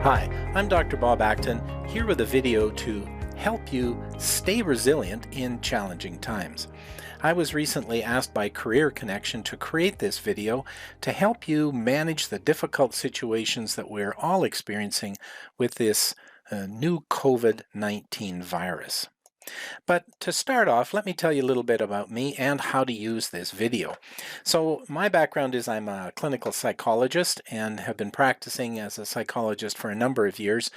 Hi, I'm Dr. Bob Acton, here with a video to help you stay resilient in challenging times. I was recently asked by Career Connection to create this video to help you manage the difficult situations that we're all experiencing with this new COVID-19 virus. But to start off, let me tell you a little bit about me and how to use this video. So my background is I'm a clinical psychologist and have been practicing as a psychologist for a number of years,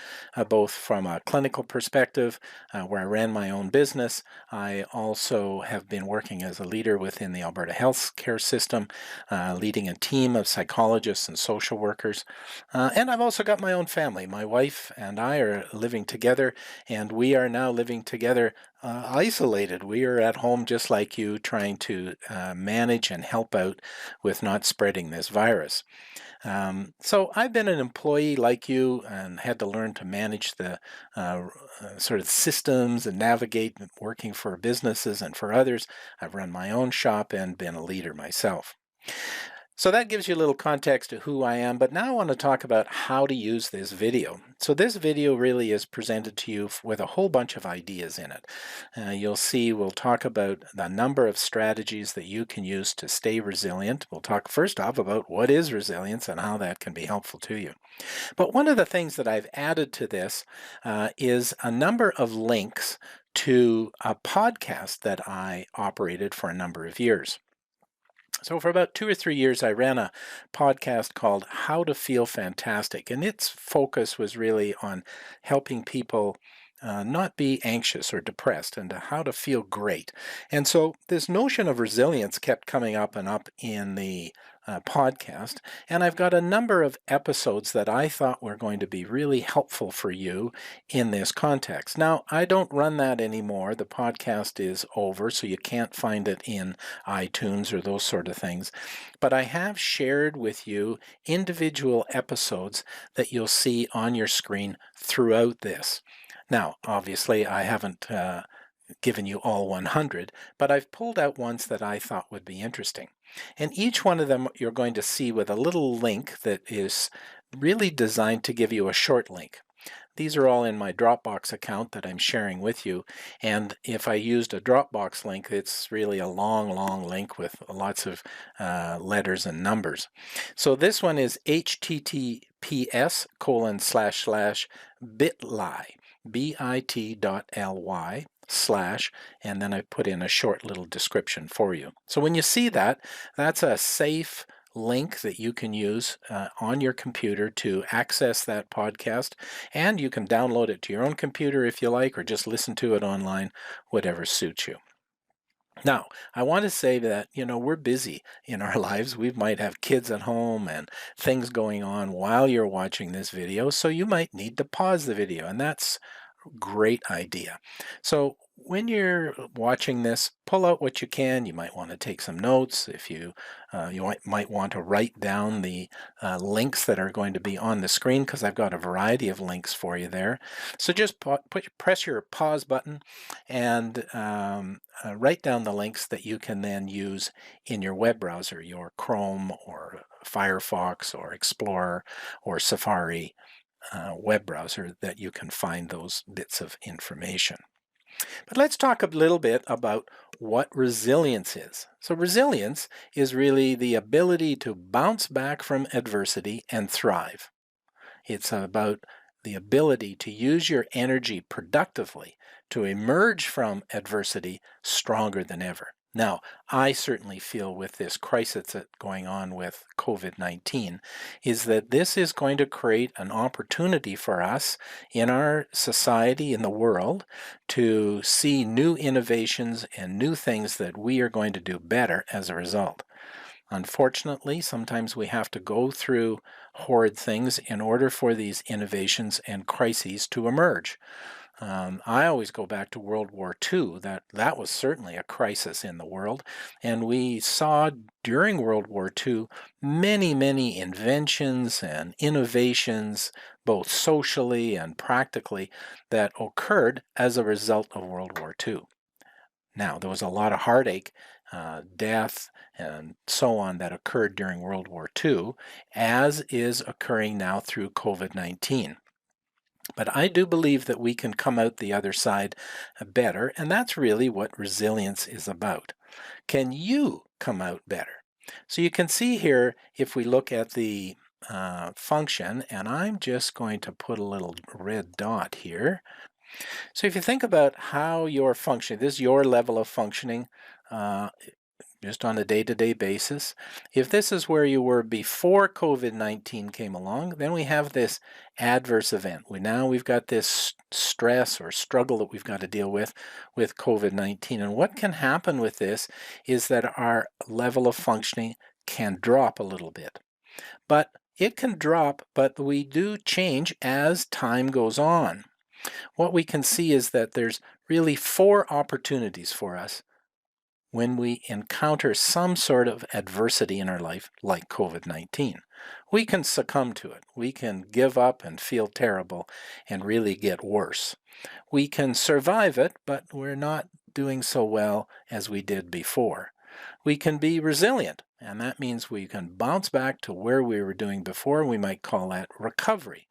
both from a clinical perspective, where I ran my own business. I also have been working as a leader within the Alberta healthcare system, leading a team of psychologists and social workers. And I've also got my own family. My wife and I are living together, and we are now living together isolated. We are at home just like you, trying to manage and help out with not spreading this virus. So I've been an employee like you and had to learn to manage the sort of systems and navigate working for businesses and for others. I've run my own shop and been a leader myself. So that gives you a little context to who I am, but now I want to talk about how to use this video. So this video really is presented to you with a whole bunch of ideas in it. You'll see we'll talk about the number of strategies that you can use to stay resilient. We'll talk first off about what is resilience and how that can be helpful to you. But one of the things that I've added to this is a number of links to a podcast that I operated for a number of years. So for about 2 or 3 years, I ran a podcast called How to Feel Fantastic, and its focus was really on helping people not be anxious or depressed and how to feel great. And so this notion of resilience kept coming up and up in the podcast, and I've got a number of episodes that I thought were going to be really helpful for you in this context. Now, I don't run that anymore. The podcast is over, so you can't find it in iTunes or those sort of things. But I have shared with you individual episodes that you'll see on your screen throughout this. Now, obviously, I haven't given you all 100, but I've pulled out ones that I thought would be interesting. And each one of them you're going to see with a little link that is really designed to give you a short link. These are all in my Dropbox account that I'm sharing with you. And if I used a Dropbox link, it's really a long link with lots of letters and numbers. So this one is https://bit.ly, bit.ly / and then I put in a short little description for you. So when you see that, that's a safe link that you can use on your computer to access that podcast, and you can download it to your own computer if you like, or just listen to it online, whatever suits you. Now, I want to say that, we're busy in our lives. We might have kids at home and things going on while you're watching this video, so you might need to pause the video, and that's a great idea. So when you're watching this, pull out what you can. You might want to take some notes. If you might want to write down the links that are going to be on the screen, because I've got a variety of links for you there. So just press your pause button and write down the links that you can then use in your web browser, your Chrome or Firefox or Explorer or Safari web browser, that you can find those bits of information. But let's talk a little bit about what resilience is. So resilience is really the ability to bounce back from adversity and thrive. It's about the ability to use your energy productively to emerge from adversity stronger than ever. Now, I certainly feel with this crisis that's going on with COVID-19 is that this is going to create an opportunity for us in our society, in the world, to see new innovations and new things that we are going to do better as a result. Unfortunately, sometimes we have to go through horrid things in order for these innovations and crises to emerge. I always go back to World War II. That was certainly a crisis in the world, and we saw during World War II many inventions and innovations, both socially and practically, that occurred as a result of World War II. Now, there was a lot of heartache, death, and so on that occurred during World War II, as is occurring now through COVID-19. But I do believe that we can come out the other side better, and that's really what resilience is about. Can you come out better? So you can see here, if we look at the function, and I'm just going to put a little red dot here. So if you think about how you're functioning, this is your level of functioning. Just on a day-to-day basis. If this is where you were before COVID-19 came along, then we have this adverse event. We've got this stress or struggle that we've got to deal with COVID-19. And what can happen with this is that our level of functioning can drop a little bit. But it can drop, but we do change as time goes on. What we can see is that there's really 4 opportunities for us when we encounter some sort of adversity in our life, like COVID-19. We can succumb to it. We can give up and feel terrible and really get worse. We can survive it, but we're not doing so well as we did before. We can be resilient, and that means we can bounce back to where we were doing before. We might call that recovery.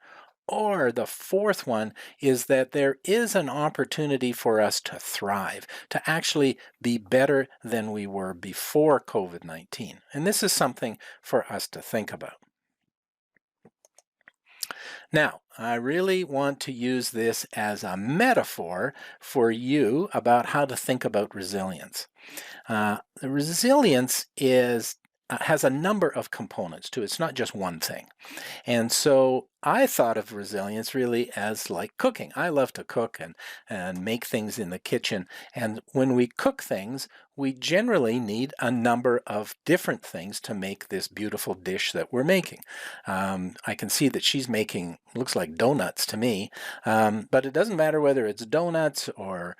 Or the fourth one is that there is an opportunity for us to thrive, to actually be better than we were before COVID-19. And this is something for us to think about. Now, I really want to use this as a metaphor for you about how to think about resilience. The resilience has a number of components to it. It's not just one thing. And so I thought of resilience really as like cooking. I love to cook and make things in the kitchen. And when we cook things, we generally need a number of different things to make this beautiful dish that we're making. I can see that she's making, looks like donuts to me, but it doesn't matter whether it's donuts or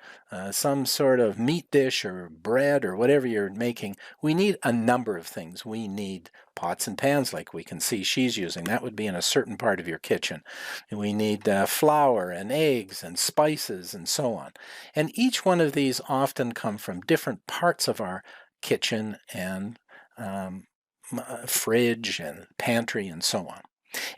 some sort of meat dish or bread or whatever you're making. We need a number of things. We need pots and pans like we can see she's using. That would be in a certain part of your kitchen. And we need flour and eggs and spices and so on. And each one of these often come from different parts of our kitchen and fridge and pantry and so on.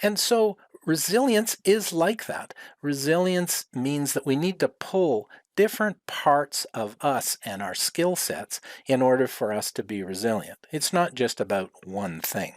And so resilience is like that. Resilience means that we need to pull different parts of us and our skill sets in order for us to be resilient. It's not just about one thing.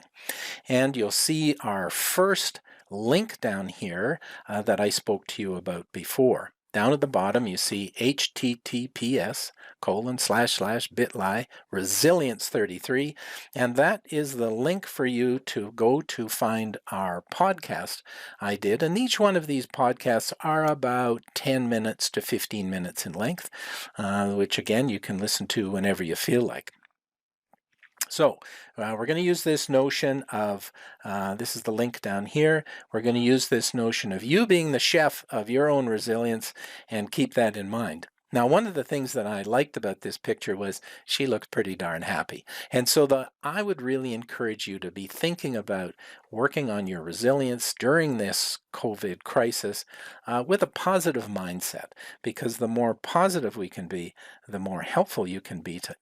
And you'll see our first link down here that I spoke to you about before. Down at the bottom, you see https://bit.ly resilience33, and that is the link for you to go to find our podcast I did. And each one of these podcasts are about 10 minutes to 15 minutes in length, which again, you can listen to whenever you feel like. So we're going to use this notion of, this is the link down here, we're going to use this notion of you being the chef of your own resilience and keep that in mind. Now, one of the things that I liked about this picture was she looked pretty darn happy. And so I would really encourage you to be thinking about working on your resilience during this COVID crisis with a positive mindset, because the more positive we can be, the more helpful you can be to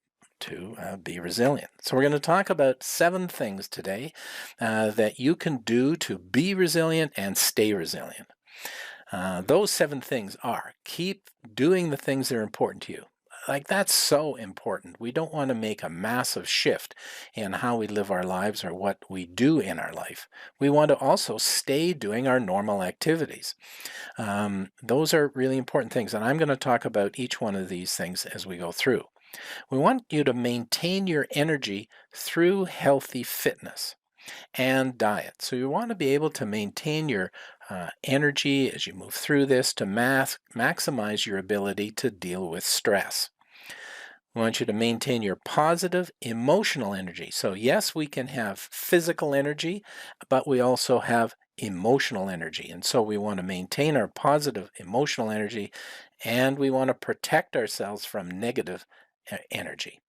be resilient. So we're going to talk about 7 things today that you can do to be resilient and stay resilient. Those 7 things are: keep doing the things that are important to you. Like, that's so important. We don't want to make a massive shift in how we live our lives or what we do in our life. We want to also stay doing our normal activities. Those are really important things, and I'm going to talk about each one of these things as we go through. We want you to maintain your energy through healthy fitness and diet. So you want to be able to maintain your energy as you move through this to maximize your ability to deal with stress. We want you to maintain your positive emotional energy. So yes, we can have physical energy, but we also have emotional energy. And so we want to maintain our positive emotional energy, and we want to protect ourselves from negative energy.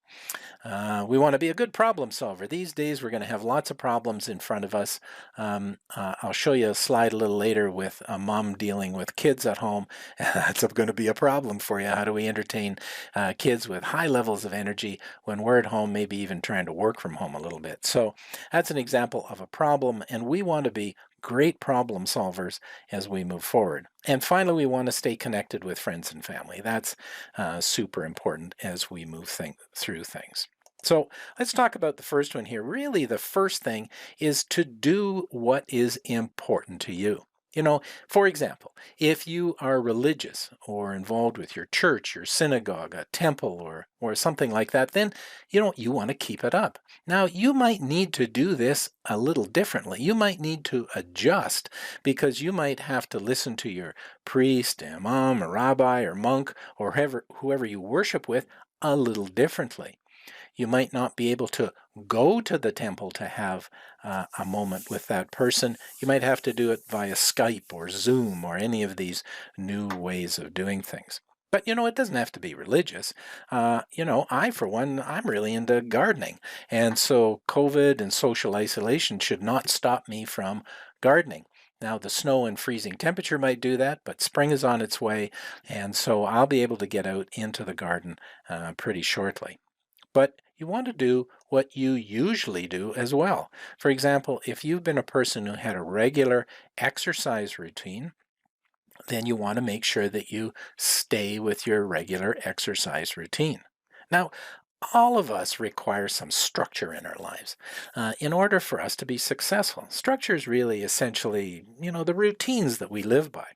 We want to be a good problem solver. These days we're going to have lots of problems in front of us. I'll show you a slide a little later with a mom dealing with kids at home. That's going to be a problem for you. How do we entertain kids with high levels of energy when we're at home, maybe even trying to work from home a little bit? So that's an example of a problem, and we want to be great problem solvers as we move forward. And finally, we want to stay connected with friends and family. That's super important as we move through things. So let's talk about the first one here. Really, the first thing is to do what is important to you. You know, for example, if you are religious or involved with your church, your synagogue, a temple, or something like that, then you want to keep it up. Now, you might need to do this a little differently. You might need to adjust because you might have to listen to your priest, imam, or rabbi, or monk, or whoever you worship with a little differently. You might not be able to go to the temple to have a moment with that person. You might have to do it via Skype or Zoom or any of these new ways of doing things. But it doesn't have to be religious. I, for one, I'm really into gardening. And so COVID and social isolation should not stop me from gardening. Now, the snow and freezing temperature might do that, but spring is on its way. And so I'll be able to get out into the garden pretty shortly. But you want to do what you usually do as well. For example, if you've been a person who had a regular exercise routine, then you want to make sure that you stay with your regular exercise routine. Now, all of us require some structure in our lives in order for us to be successful. Structure is really essentially, the routines that we live by.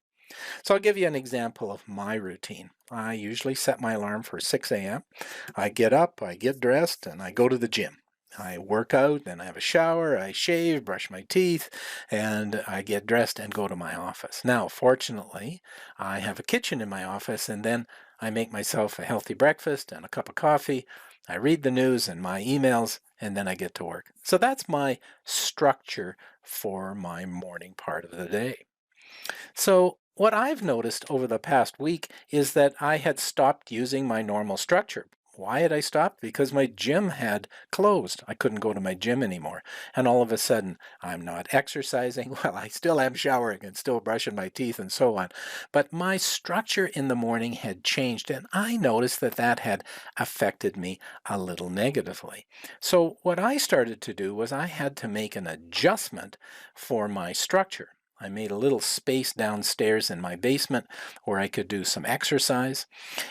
So I'll give you an example of my routine. I usually set my alarm for 6 a.m. I get up, I get dressed, and I go to the gym. I work out, then I have a shower, I shave, brush my teeth, and I get dressed and go to my office. Now, fortunately, I have a kitchen in my office, and then I make myself a healthy breakfast and a cup of coffee. I read the news and my emails, and then I get to work. So that's my structure for my morning part of the day. So what I've noticed over the past week is that I had stopped using my normal structure. Why had I stopped? Because my gym had closed. I couldn't go to my gym anymore. And all of a sudden, I'm not exercising. Well, I still am showering and still brushing my teeth and so on. But my structure in the morning had changed, and I noticed that that had affected me a little negatively. So what I started to do was I had to make an adjustment for my structure. I made a little space downstairs in my basement where I could do some exercise,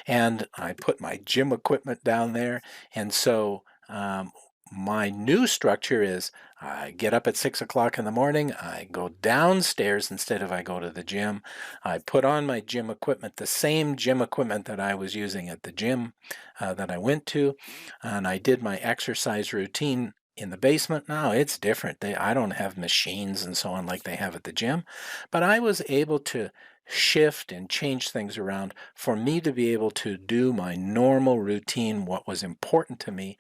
and I put my gym equipment down there. And so my new structure is I get up at 6 o'clock in the morning, I go downstairs instead of I go to the gym. I put on my gym equipment, the same gym equipment that I was using at the gym that I went to, and I did my exercise routine in the basement. Now it's different. I don't have machines and so on like they have at the gym, but I was able to shift and change things around for me to be able to do my normal routine, what was important to me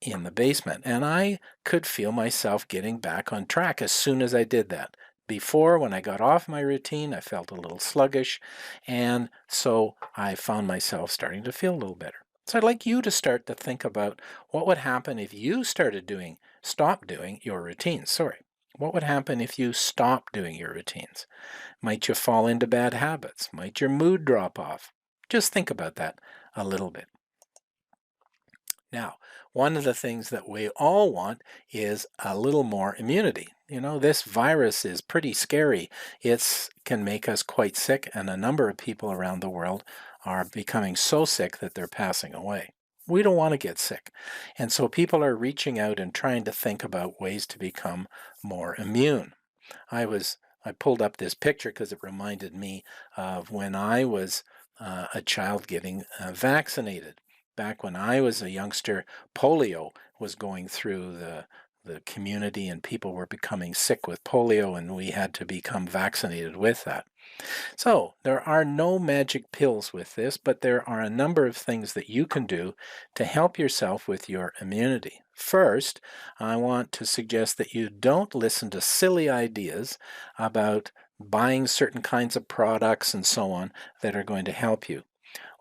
in the basement. And I could feel myself getting back on track as soon as I did that. Before, when I got off my routine, I felt a little sluggish, and so I found myself starting to feel a little better. So I'd like you to start to think about what would happen if you stopped doing your routines. Sorry. What would happen if you stopped doing your routines? Might you fall into bad habits? Might your mood drop off? Just think about that a little bit. Now, one of the things that we all want is a little more immunity. This virus is pretty scary. It can make us quite sick, and a number of people around the world are becoming so sick that they're passing away. We don't want to get sick. And so people are reaching out and trying to think about ways to become more immune. I pulled up this picture because it reminded me of when I was a child getting vaccinated. Back when I was a youngster, polio was going through the community, and people were becoming sick with polio, and we had to become vaccinated with that. So there are no magic pills with this, but there are a number of things that you can do to help yourself with your immunity. First, I want to suggest that you don't listen to silly ideas about buying certain kinds of products and so on that are going to help you,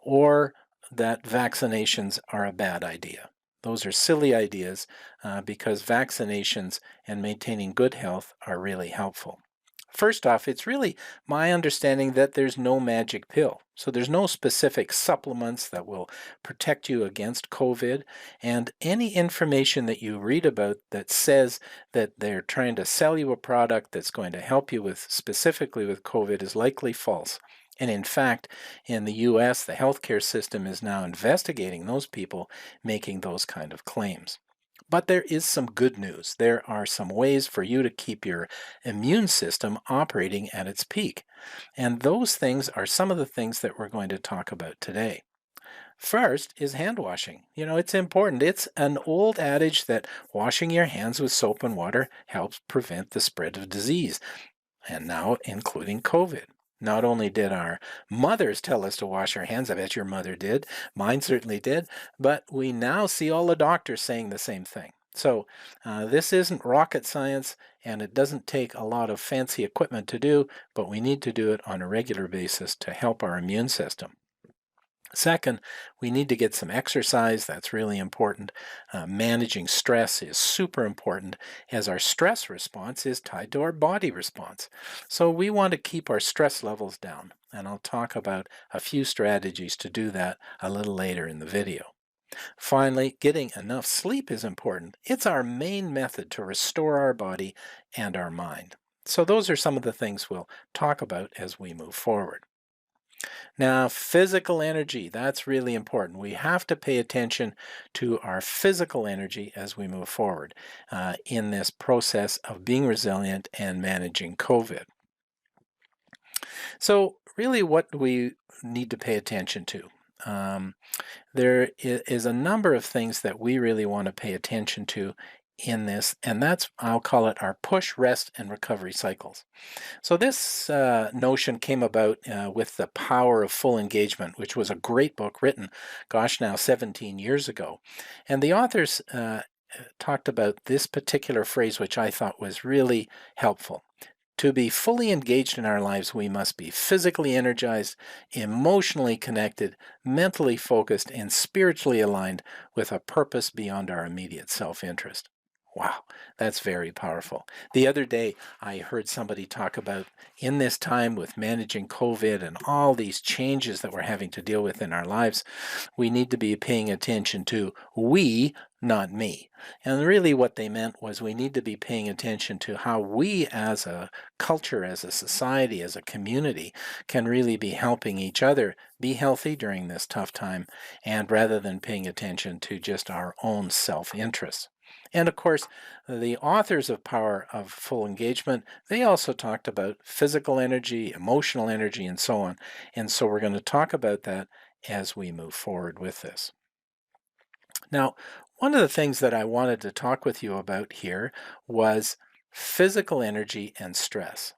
or that vaccinations are a bad idea. Those are silly ideas because vaccinations and maintaining good health are really helpful. First off, it's really my understanding that there's no magic pill. So there's no specific supplements that will protect you against COVID. And any information that you read about that says that they're trying to sell you a product that's going to help you with specifically with COVID is likely false. And in fact, in the US, the healthcare system is now investigating those people making those kind of claims. But there is some good news. There are some ways for you to keep your immune system operating at its peak. And those things are some of the things that we're going to talk about today. First is hand washing. It's important. It's an old adage that washing your hands with soap and water helps prevent the spread of disease, and now including COVID. Not only did our mothers tell us to wash our hands, I bet your mother did, mine certainly did, but we now see all the doctors saying the same thing. So this isn't rocket science, and it doesn't take a lot of fancy equipment to do, but we need to do it on a regular basis to help our immune system. Second, we need to get some exercise. That's really important. Managing stress is super important as our stress response is tied to our body response. So we want to keep our stress levels down. And I'll talk about a few strategies to do that a little later in the video. Finally, getting enough sleep is important. It's our main method to restore our body and our mind. So those are some of the things we'll talk about as we move forward. Now, physical energy, that's really important. We have to pay attention to our physical energy as we move forward in this process of being resilient and managing COVID. So really what do we need to pay attention to? There is a number of things that we really want to pay attention to in this, and that's, I'll call it our push, rest, and recovery cycles. So this notion came about with The Power of Full Engagement, which was a great book written, gosh, now 17 years ago. And the authors talked about this particular phrase, which I thought was really helpful. To be fully engaged in our lives, we must be physically energized, emotionally connected, mentally focused, and spiritually aligned with a purpose beyond our immediate self-interest. Wow, that's very powerful. The other day, I heard somebody talk about in this time with managing COVID and all these changes that we're having to deal with in our lives, we need to be paying attention to we, not me. And really what they meant was we need to be paying attention to how we as a culture, as a society, as a community can really be helping each other be healthy during this tough time, and rather than paying attention to just our own self-interest. And of course, the authors of Power of Full Engagement, they also talked about physical energy, emotional energy, and so on. And so we're going to talk about that as we move forward with this. Now, one of the things that I wanted to talk with you about here was physical energy and stress.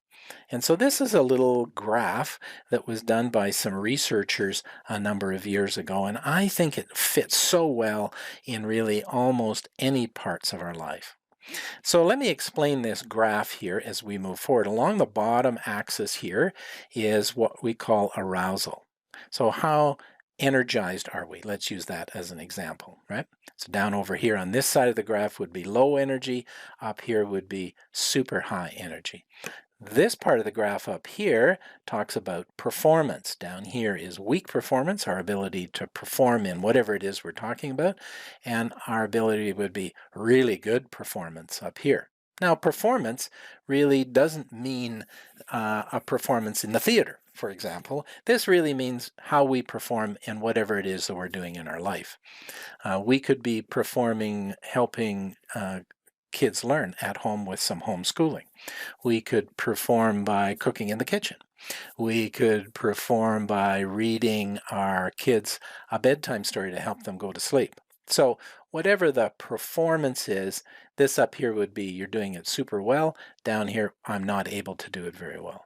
And so this is a little graph that was done by some researchers a number of years ago, and I think it fits so well in really almost any parts of our life. So let me explain this graph here as we move forward. Along the bottom axis here is what we call arousal. So how energized are we? Let's use that as an example, right? So down over here on this side of the graph would be low energy, up here would be super high energy. This part of the graph up here talks about performance. Down here is weak performance, our ability to perform in whatever it is we're talking about, and our ability would be really good performance up here. Now, performance really doesn't mean a performance in the theater, for example. This really means how we perform in whatever it is that we're doing in our life. We could be performing, helping kids learn at home with some homeschooling. We could perform by cooking in the kitchen. We could perform by reading our kids a bedtime story to help them go to sleep. So whatever the performance is, this up here would be you're doing it super well. Down here, I'm not able to do it very well.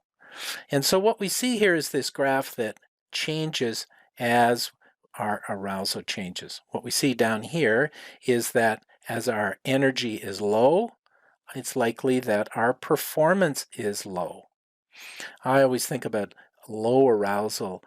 And so what we see here is this graph that changes as our arousal changes. What we see down here is that as our energy is low, it's likely that our performance is low. I always think about low arousal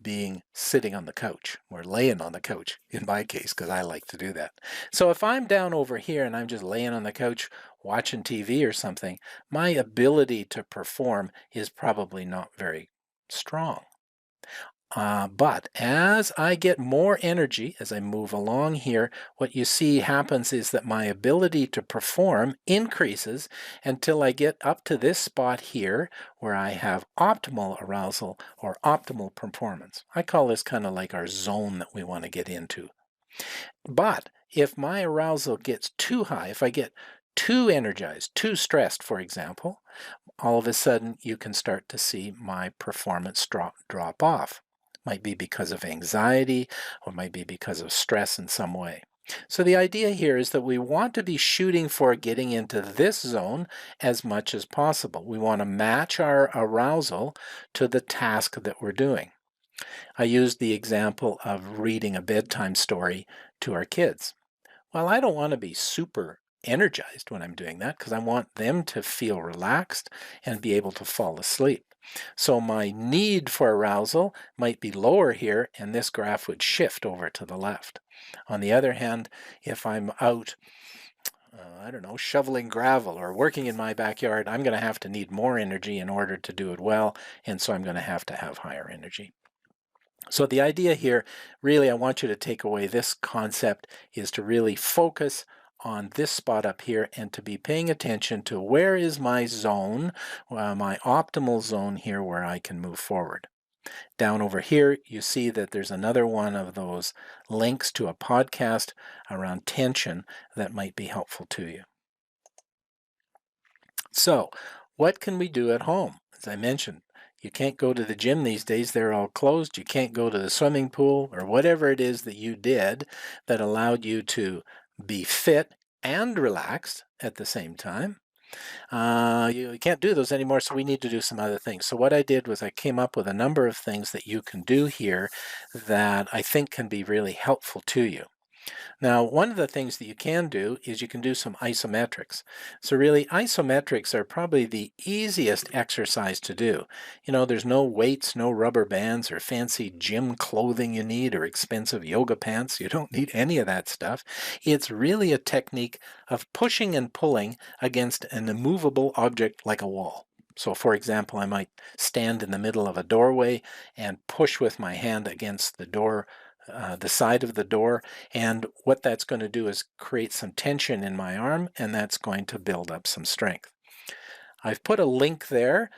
being sitting on the couch or laying on the couch in my case, because I like to do that. So if I'm down over here and I'm just laying on the couch watching TV or something, my ability to perform is probably not very strong. But as I get more energy, as I move along here, what you see happens is that my ability to perform increases until I get up to this spot here where I have optimal arousal or optimal performance. I call this kind of like our zone that we want to get into. But if my arousal gets too high, if I get too energized, too stressed, for example, all of a sudden you can start to see my performance drop off. Might be because of anxiety or might be because of stress in some way. So the idea here is that we want to be shooting for getting into this zone as much as possible. We want to match our arousal to the task that we're doing. I used the example of reading a bedtime story to our kids. Well, I don't want to be super energized when I'm doing that because I want them to feel relaxed and be able to fall asleep. So my need for arousal might be lower here, and this graph would shift over to the left. On the other hand, if I'm out, I don't know, shoveling gravel or working in my backyard, I'm going to have to need more energy in order to do it well, and so I'm going to have higher energy. So the idea here, really, I want you to take away this concept is to really focus on this spot up here and to be paying attention to where is my zone, my optimal zone here where I can move forward. Down over here, you see that there's another one of those links to a podcast around tension that might be helpful to you. So, what can we do at home? As I mentioned, you can't go to the gym these days, they're all closed. You can't go to the swimming pool or whatever it is that you did that allowed you to be fit and relaxed at the same time. You can't do those anymore, so we need to do some other things. So what I did was I came up with a number of things that you can do here that I think can be really helpful to you. Now, one of the things that you can do is you can do some isometrics. So really, isometrics are probably the easiest exercise to do. You know, there's no weights, no rubber bands, or fancy gym clothing you need, or expensive yoga pants. You don't need any of that stuff. It's really a technique of pushing and pulling against an immovable object like a wall. So for example, I might stand in the middle of a doorway and push with my hand against the door, the side of the door, and what that's going to do is create some tension in my arm, and that's going to build up some strength. I've put a link there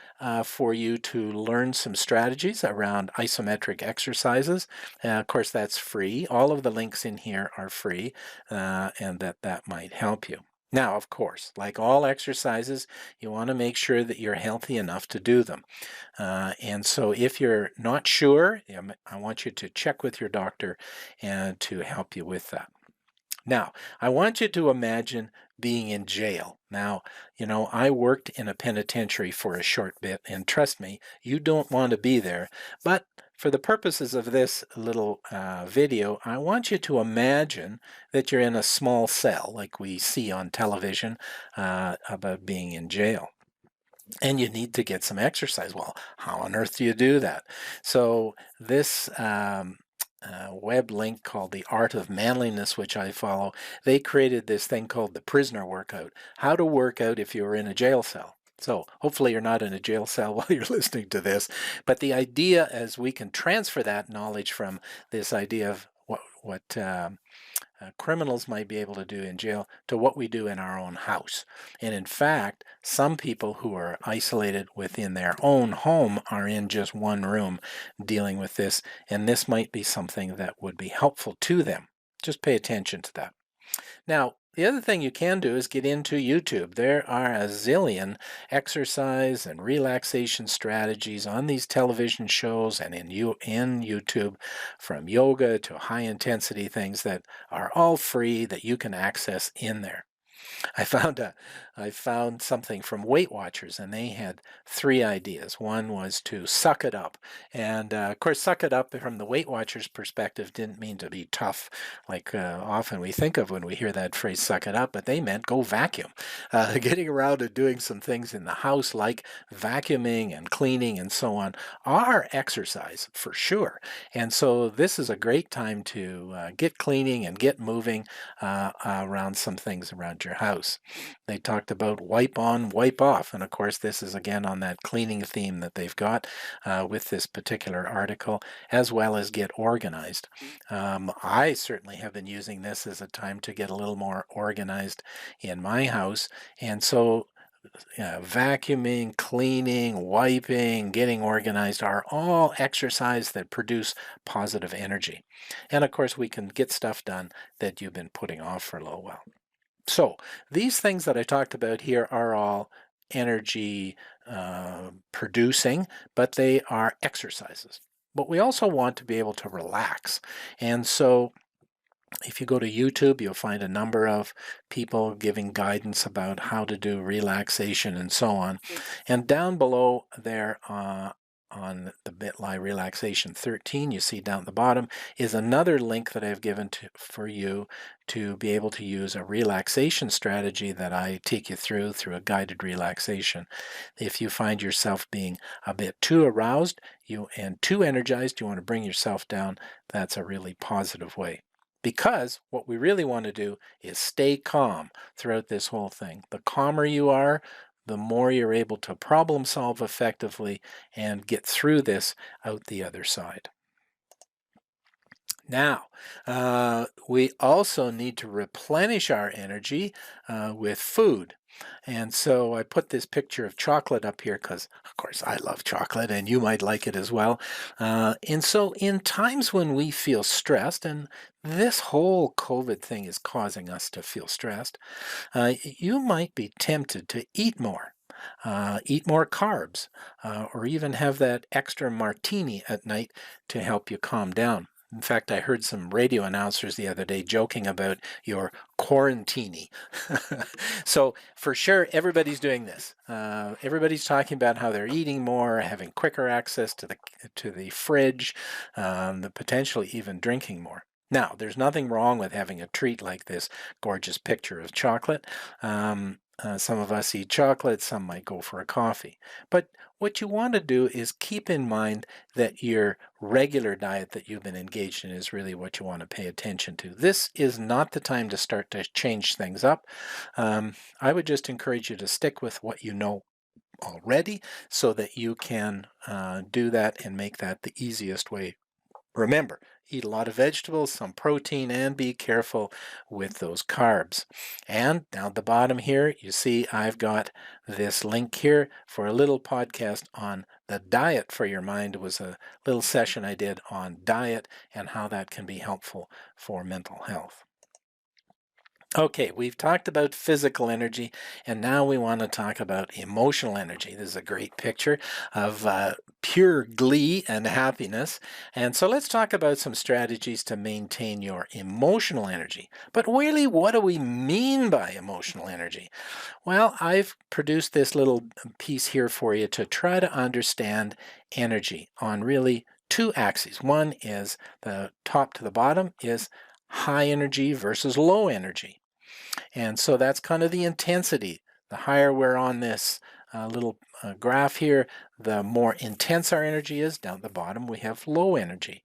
for you to learn some strategies around isometric exercises. Of course, that's free. All of the links in here are free, and that might help you. Now, of course, like all exercises, you want to make sure that you're healthy enough to do them. And so if you're not sure, I want you to check with your doctor and to help you with that. Now, I want you to imagine being in jail. Now, you know, I worked in a penitentiary for a short bit, and trust me, you don't want to be there. But for the purposes of this little video, I want you to imagine that you're in a small cell, like we see on television about being in jail. And you need to get some exercise. Well, how on earth do you do that? So this web link called The Art of Manliness, which I follow, they created this thing called the prisoner workout, how to work out if you're in a jail cell. So hopefully you're not in a jail cell while you're listening to this, but the idea is we can transfer that knowledge from this idea of what criminals might be able to do in jail to what we do in our own house. And in fact, some people who are isolated within their own home are in just one room dealing with this, and this might be something that would be helpful to them. Just pay attention to that. Now, the other thing you can do is get into YouTube. There are a zillion exercise and relaxation strategies on these television shows and in YouTube, from yoga to high intensity things that are all free that you can access in there. I found a, I found something from Weight Watchers, and they had three ideas. One was to suck it up, and of course, suck it up from the Weight Watchers' perspective didn't mean to be tough, like often we think of when we hear that phrase "suck it up," but they meant go vacuum. Getting around and doing some things in the house, like vacuuming and cleaning and so on, are exercise for sure. And so this is a great time to get cleaning and get moving around some things around your house. They talked about wipe on, wipe off. And of course, this is again on that cleaning theme that they've got with this particular article, as well as get organized. I certainly have been using this as a time to get a little more organized in my house. And so vacuuming, cleaning, wiping, getting organized are all exercise that produce positive energy. And of course, we can get stuff done that you've been putting off for a little while. So these things that I talked about here are all energy producing, but they are exercises. But we also want to be able to relax. And so if you go to YouTube, you'll find a number of people giving guidance about how to do relaxation and so on. And down below there on the Bitly Relaxation 13, you see down at the bottom, is another link that I've given for you to be able to use a relaxation strategy that I take you through a guided relaxation. If you find yourself being a bit too aroused and too energized, you want to bring yourself down, that's a really positive way. Because what we really want to do is stay calm throughout this whole thing. The calmer you are, the more you're able to problem solve effectively and get through this out the other side. Now, we also need to replenish our energy with food. And so I put this picture of chocolate up here because, of course, I love chocolate and you might like it as well. And so in times when we feel stressed, and this whole COVID thing is causing us to feel stressed, you might be tempted to eat more carbs, or even have that extra martini at night to help you calm down. In fact, I heard some radio announcers the other day joking about your quarantini. So for sure, everybody's doing this. Everybody's talking about how they're eating more, having quicker access to the fridge, the potentially even drinking more. Now, there's nothing wrong with having a treat like this gorgeous picture of chocolate. Some of us eat chocolate, some might go for a coffee. But what you want to do is keep in mind that your regular diet that you've been engaged in is really what you want to pay attention to. This is not the time to start to change things up. I would just encourage you to stick with what you know already so that you can do that and make that the easiest way. Remember, eat a lot of vegetables, some protein, and be careful with those carbs. And down at the bottom here, you see I've got this link here for a little podcast on the diet for your mind. It was a little session I did on diet and how that can be helpful for mental health. Okay, we've talked about physical energy, and now we want to talk about emotional energy. This is a great picture of pure glee and happiness. And so let's talk about some strategies to maintain your emotional energy. But really, what do we mean by emotional energy? Well, I've produced this little piece here for you to try to understand energy on really two axes. One is the top to the bottom is high energy versus low energy. And so that's kind of the intensity. The higher we're on this little graph here, the more intense our energy is. Down at the bottom, we have low energy.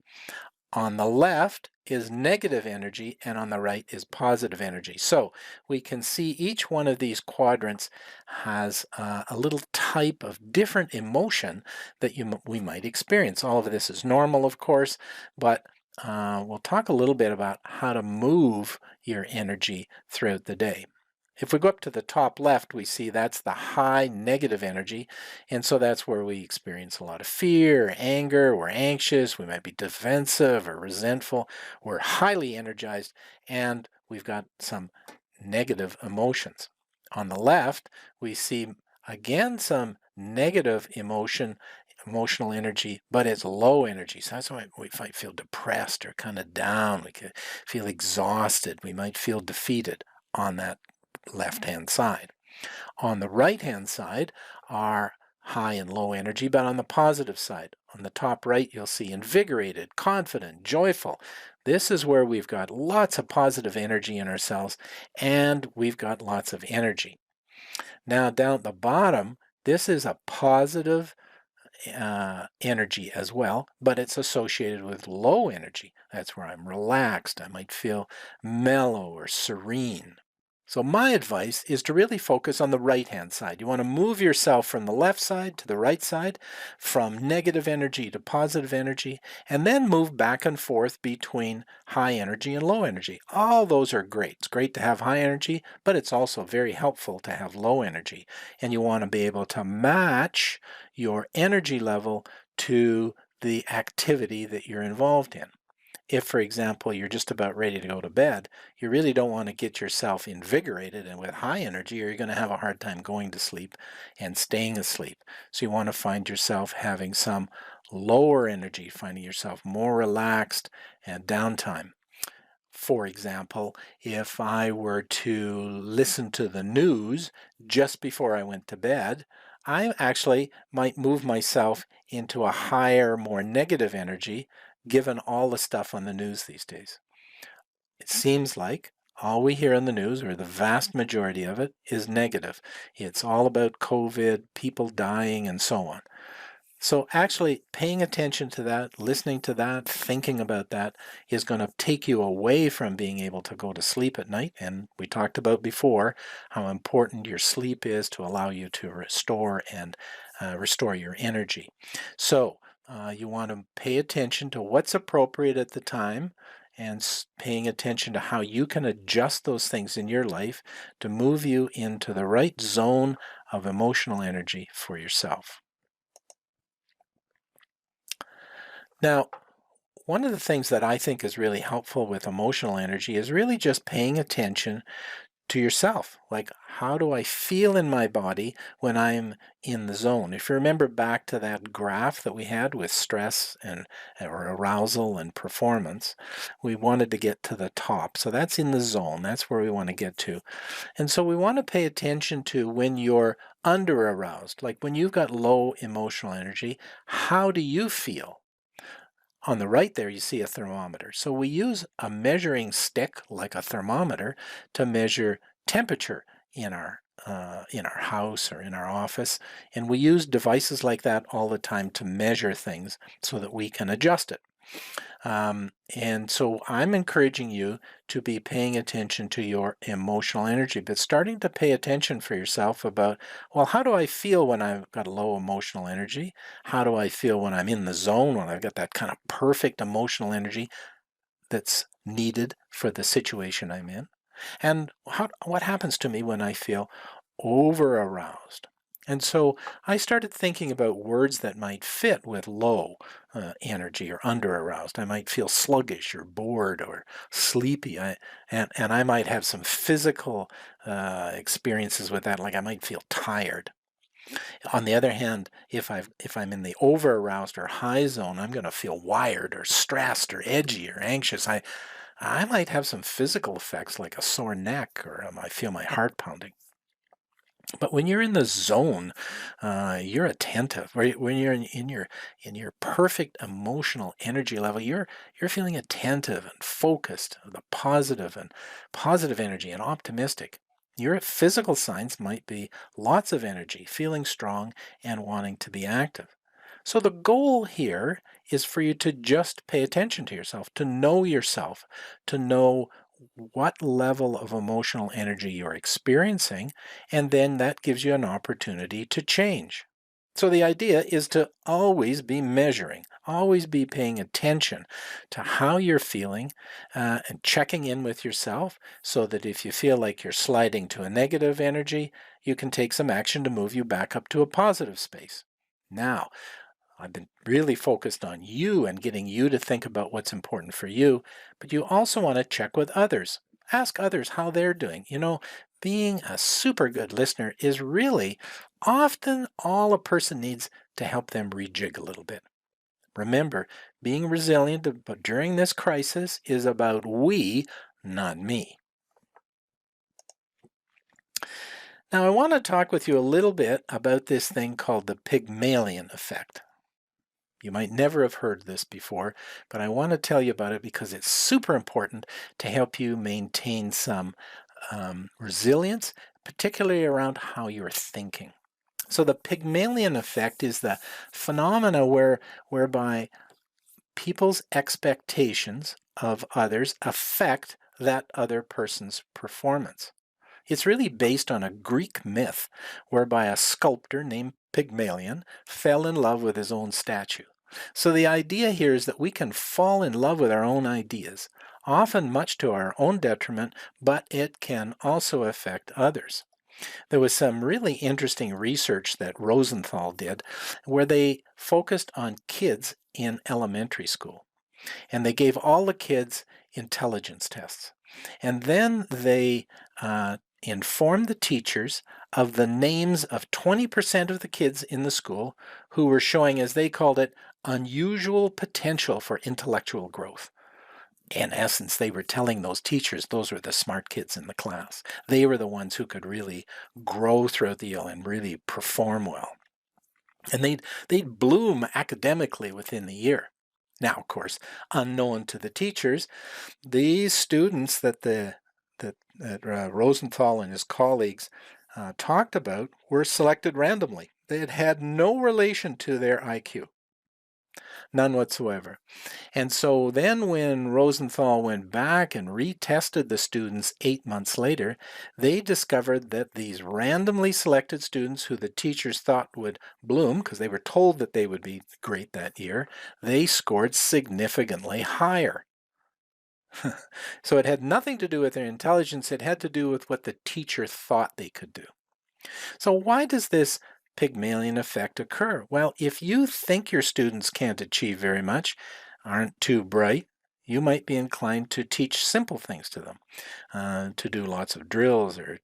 On the left is negative energy, and on the right is positive energy. So we can see each one of these quadrants has a little type of different emotion that we might experience. All of this is normal, of course, but we'll talk a little bit about how to move your energy throughout the day. If we go up to the top left, we see that's the high negative energy, and so that's where we experience a lot of fear, anger, we're anxious, we might be defensive or resentful, we're highly energized, and we've got some negative emotions. On the left, we see again some negative emotional energy, but it's low energy. So that's why we might feel depressed or kind of down. We could feel exhausted. We might feel defeated on that left-hand side. On the right-hand side are high and low energy, but on the positive side, on the top right, you'll see invigorated, confident, joyful. This is where we've got lots of positive energy in ourselves, and we've got lots of energy. Now, down at the bottom, this is a positive energy as well, but it's associated with low energy. That's where I'm relaxed. I might feel mellow or serene. So my advice is to really focus on the right-hand side. You want to move yourself from the left side to the right side, from negative energy to positive energy, and then move back and forth between high energy and low energy. All those are great. It's great to have high energy, but it's also very helpful to have low energy. And you want to be able to match your energy level to the activity that you're involved in. If, for example, you're just about ready to go to bed, you really don't want to get yourself invigorated and with high energy, or you're going to have a hard time going to sleep and staying asleep. So you want to find yourself having some lower energy, finding yourself more relaxed and downtime. For example, if I were to listen to the news just before I went to bed, I actually might move myself into a higher, more negative energy given all the stuff on the news these days. It seems like all we hear on the news, or the vast majority of it, is negative. It's all about COVID, people dying, and so on. So actually paying attention to that, listening to that, thinking about that is going to take you away from being able to go to sleep at night. And we talked about before how important your sleep is to allow you to restore and restore your energy. So you want to pay attention to what's appropriate at the time and paying attention to how you can adjust those things in your life to move you into the right zone of emotional energy for yourself. Now, one of the things that I think is really helpful with emotional energy is really just paying attention to yourself. Like, how do I feel in my body when I'm in the zone? If you remember back to that graph that we had with stress and or arousal and performance, we wanted to get to the top. So that's in the zone. That's where we want to get to. And so we want to pay attention to when you're under aroused, like when you've got low emotional energy, how do you feel? On the right there, you see a thermometer. So we use a measuring stick, like a thermometer, to measure temperature in our house or in our office. And we use devices like that all the time to measure things so that we can adjust it. And so I'm encouraging you to be paying attention to your emotional energy, but starting to pay attention for yourself about, well, how do I feel when I've got low emotional energy? How do I feel when I'm in the zone, when I've got that kind of perfect emotional energy that's needed for the situation I'm in? And what happens to me when I feel over aroused? And so I started thinking about words that might fit with low energy or under aroused. I might feel sluggish or bored or sleepy. And I might have some physical experiences with that, like I might feel tired. On the other hand, if I'm in the over aroused or high zone, I'm going to feel wired or stressed or edgy or anxious. I might have some physical effects like a sore neck or I feel my heart pounding. But when you're in the zone, you're attentive. When you're in your perfect emotional energy level, you're feeling attentive and focused, the positive and positive energy and optimistic. Your physical signs might be lots of energy, feeling strong, and wanting to be active. So the goal here is for you to just pay attention to yourself, to know what level of emotional energy you're experiencing, and then that gives you an opportunity to change. So the idea is to always be measuring, always be paying attention to how you're feeling and checking in with yourself so that if you feel like you're sliding to a negative energy, you can take some action to move you back up to a positive space. Now, I've been really focused on you and getting you to think about what's important for you, but you also want to check with others. Ask others how they're doing. Being a super good listener is really often all a person needs to help them rejig a little bit. Remember, being resilient during this crisis is about we, not me. Now, I want to talk with you a little bit about this thing called the Pygmalion effect. You might never have heard this before, but I want to tell you about it because it's super important to help you maintain some resilience, particularly around how you're thinking. So the Pygmalion effect is the phenomena whereby people's expectations of others affect that other person's performance. It's really based on a Greek myth whereby a sculptor named Pygmalion fell in love with his own statue. So the idea here is that we can fall in love with our own ideas, often much to our own detriment, but it can also affect others. There was some really interesting research that Rosenthal did where they focused on kids in elementary school. And they gave all the kids intelligence tests. And then they informed the teachers of the names of 20% of the kids in the school who were showing, as they called it, unusual potential for intellectual growth. In essence, they were telling those teachers those were the smart kids in the class. They were the ones who could really grow throughout the year and really perform well. And they'd bloom academically within the year. Now, of course, unknown to the teachers, these students that Rosenthal and his colleagues talked about were selected randomly. They had had no relation to their IQ, none whatsoever. And so then when Rosenthal went back and retested the students 8 months later, they discovered that these randomly selected students who the teachers thought would bloom, because they were told that they would be great that year, they scored significantly higher. So it had nothing to do with their intelligence, it had to do with what the teacher thought they could do. So why does this Pygmalion effect occur? Well, if you think your students can't achieve very much, aren't too bright, you might be inclined to teach simple things to them, to do lots of drills or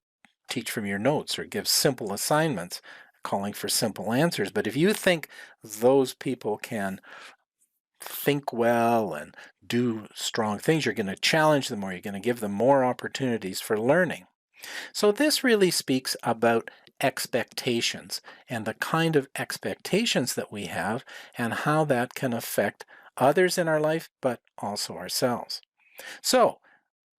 teach from your notes or give simple assignments, calling for simple answers. But if you think those people can think well and do strong things, you're going to challenge them or you're going to give them more opportunities for learning. So this really speaks about expectations and the kind of expectations that we have and how that can affect others in our life, but also ourselves. So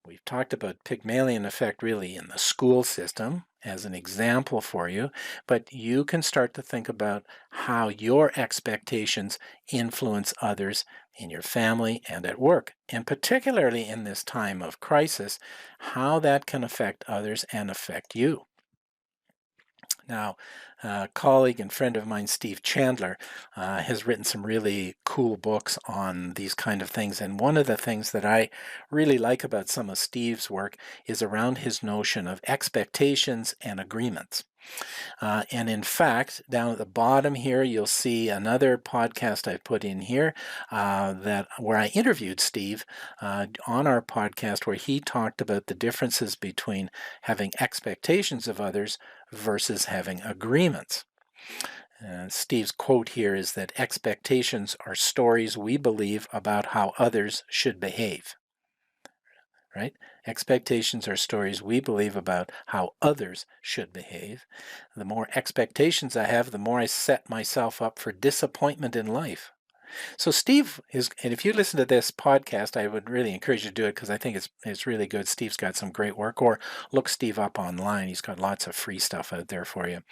we've talked about Pygmalion effect really in the school system as an example for you, but you can start to think about how your expectations influence others in your family and at work, and particularly in this time of crisis, how that can affect others and affect you. Now, a colleague and friend of mine, Steve Chandler, has written some really cool books on these kind of things. And one of the things that I really like about some of Steve's work is around his notion of expectations and agreements. And in fact, down at the bottom here, you'll see another podcast I put in here where I interviewed Steve on our podcast, where he talked about the differences between having expectations of others versus having agreements. Steve's quote here is that expectations are stories we believe about how others should behave. Right? Expectations are stories we believe about how others should behave. The more expectations I have, the more I set myself up for disappointment in life. So Steve is, and if you listen to this podcast, I would really encourage you to do it because I think it's really good. Steve's got some great work, or look Steve up online. He's got lots of free stuff out there for you.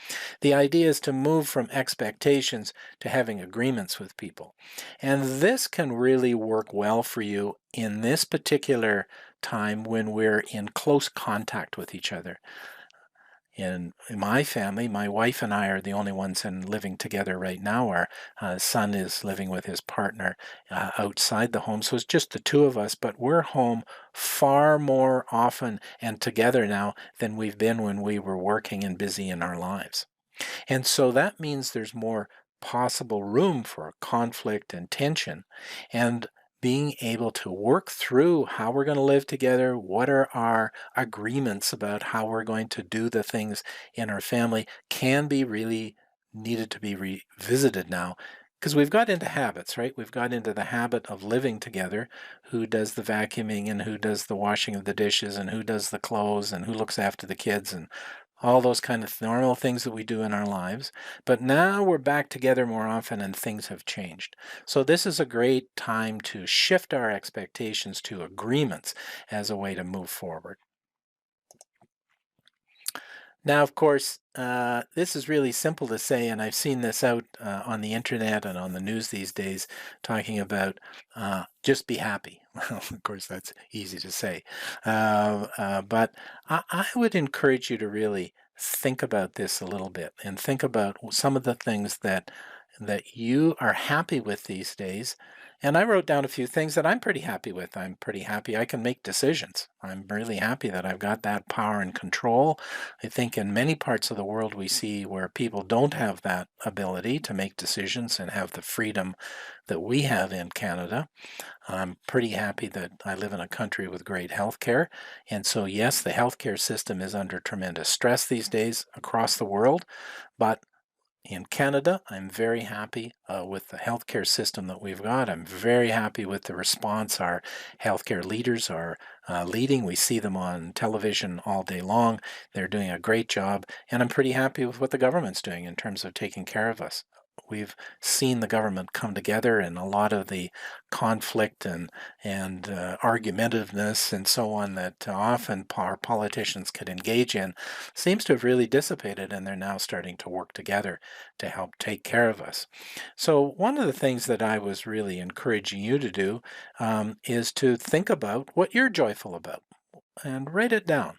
The idea is to move from expectations to having agreements with people. And this can really work well for you in this particular time when we're in close contact with each other. In my family, my wife and I are the only ones living together right now. Our son is living with his partner outside the home, so it's just the two of us, but we're home far more often and together now than we've been when we were working and busy in our lives. And so that means there's more possible room for conflict and tension, and being able to work through how we're going to live together, what are our agreements about how we're going to do the things in our family, can be really needed to be revisited now. Because we've got into habits, right? We've got into the habit of living together. Who does the vacuuming and who does the washing of the dishes and who does the clothes and who looks after the kids and all those kind of normal things that we do in our lives. But now we're back together more often and things have changed. So this is a great time to shift our expectations to agreements as a way to move forward. Now, of course, this is really simple to say, and I've seen this out on the internet and on the news these days, talking about just be happy. Well, of course, that's easy to say. But I would encourage you to really think about this a little bit and think about some of the things that you are happy with these days. And I wrote down a few things that I'm pretty happy with. I'm pretty happy I can make decisions. I'm really happy that I've got that power and control. I think in many parts of the world we see where people don't have that ability to make decisions and have the freedom that we have in Canada. I'm pretty happy that I live in a country with great health care. And so, yes, the healthcare system is under tremendous stress these days across the world, but in Canada, I'm very happy with the healthcare system that we've got. I'm very happy with the response our healthcare leaders are leading. We see them on television all day long. They're doing a great job, and I'm pretty happy with what the government's doing in terms of taking care of us. We've seen the government come together, and a lot of the conflict and argumentiveness and so on that often our politicians could engage in seems to have really dissipated, and they're now starting to work together to help take care of us. So one of the things that I was really encouraging you to do is to think about what you're joyful about and write it down.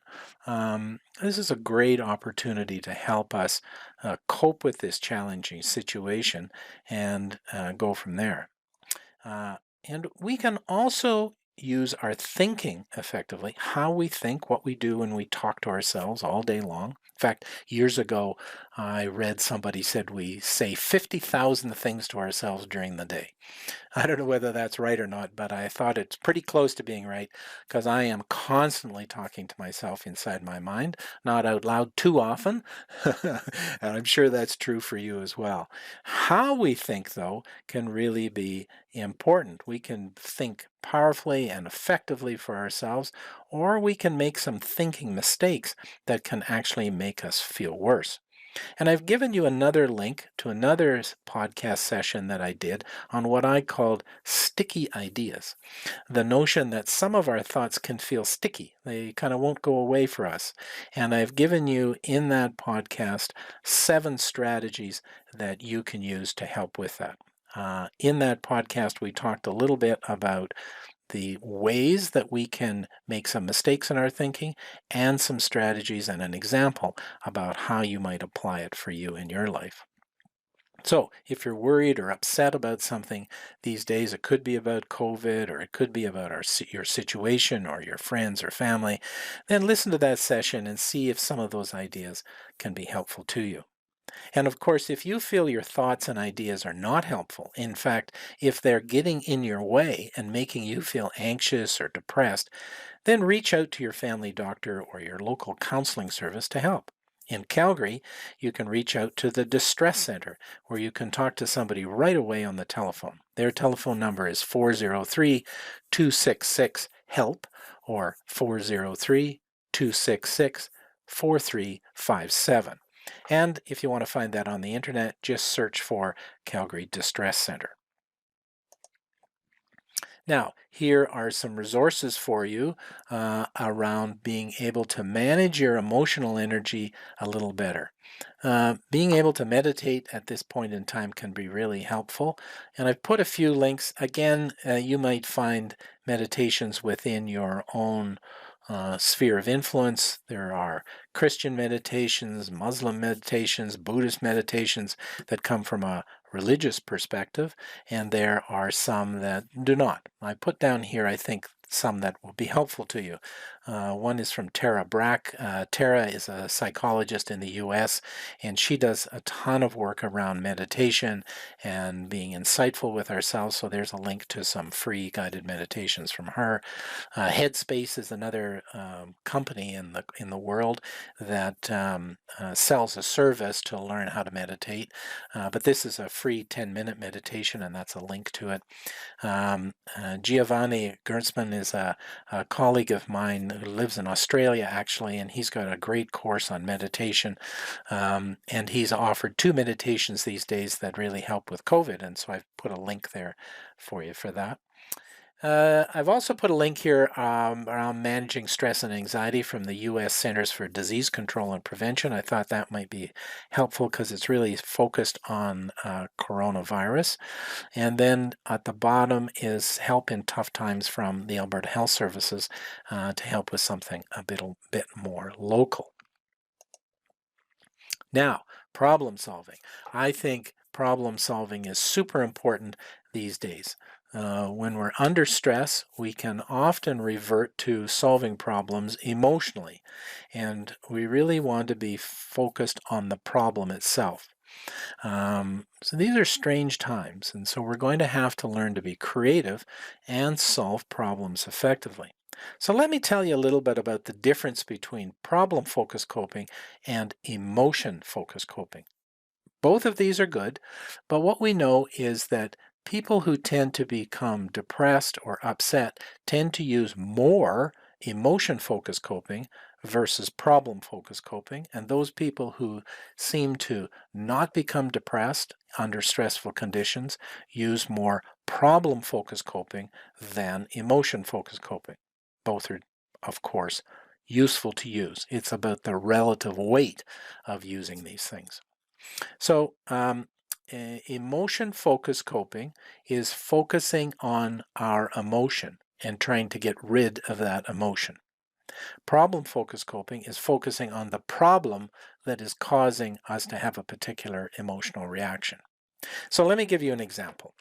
This is a great opportunity to help us cope with this challenging situation and go from there. Uh, and we can also use our thinking effectively, how we think, what we do when we talk to ourselves all day long. In fact, years ago, I read somebody said we say 50,000 things to ourselves during the day. I don't know whether that's right or not, but I thought it's pretty close to being right because I am constantly talking to myself inside my mind, not out loud too often. And I'm sure that's true for you as well. How we think, though, can really be important. We can think powerfully and effectively for ourselves, or we can make some thinking mistakes that can actually make us feel worse. And I've given you another link to another podcast session that I did on what I called sticky ideas. The notion that some of our thoughts can feel sticky, they kind of won't go away for us. And I've given you in that podcast 7 strategies that you can use to help with that. In that podcast, we talked a little bit about the ways that we can make some mistakes in our thinking and some strategies and an example about how you might apply it for you in your life. So if you're worried or upset about something these days, it could be about COVID or it could be about your situation or your friends or family, then listen to that session and see if some of those ideas can be helpful to you. And of course, if you feel your thoughts and ideas are not helpful, in fact, if they're getting in your way and making you feel anxious or depressed, then reach out to your family doctor or your local counseling service to help. In Calgary, you can reach out to the Distress Center, where you can talk to somebody right away on the telephone. Their telephone number is 403 266 HELP or 403 266 4357. And if you want to find that on the internet, just search for Calgary Distress Center. Now, here are some resources for you around being able to manage your emotional energy a little better. Being able to meditate at this point in time can be really helpful. And I've put a few links. Again, you might find meditations within your own sphere of influence. There are Christian meditations, Muslim meditations, Buddhist meditations that come from a religious perspective, and there are some that do not. I put down here, I think, some that will be helpful to you. One is from Tara Brach. Tara is a psychologist in the U.S., and she does a ton of work around meditation and being insightful with ourselves, so there's a link to some free guided meditations from her. Headspace is another company in the world that sells a service to learn how to meditate, but this is a free 10-minute meditation, and that's a link to it. Giovanni Gertzman is a colleague of mine who lives in Australia, actually, and he's got a great course on meditation. And he's offered 2 meditations these days that really help with COVID. And so I've put a link there for you for that. I've also put a link here around managing stress and anxiety from the U.S. Centers for Disease Control and Prevention. I thought that might be helpful because it's really focused on coronavirus. And then at the bottom is help in tough times from the Alberta Health Services to help with something a bit more local. Now, problem solving. I think problem solving is super important these days. When we're under stress, we can often revert to solving problems emotionally, and we really want to be focused on the problem itself. So these are strange times, and so we're going to have to learn to be creative and solve problems effectively. So let me tell you a little bit about the difference between problem-focused coping and emotion-focused coping. Both of these are good, but what we know is that people who tend to become depressed or upset tend to use more emotion-focused coping versus problem-focused coping, and those people who seem to not become depressed under stressful conditions use more problem-focused coping than emotion-focused coping. Both are, of course, useful to use. It's about the relative weight of using these things. So emotion-focused coping is focusing on our emotion and trying to get rid of that emotion. Problem-focused coping is focusing on the problem that is causing us to have a particular emotional reaction. So let me give you an example.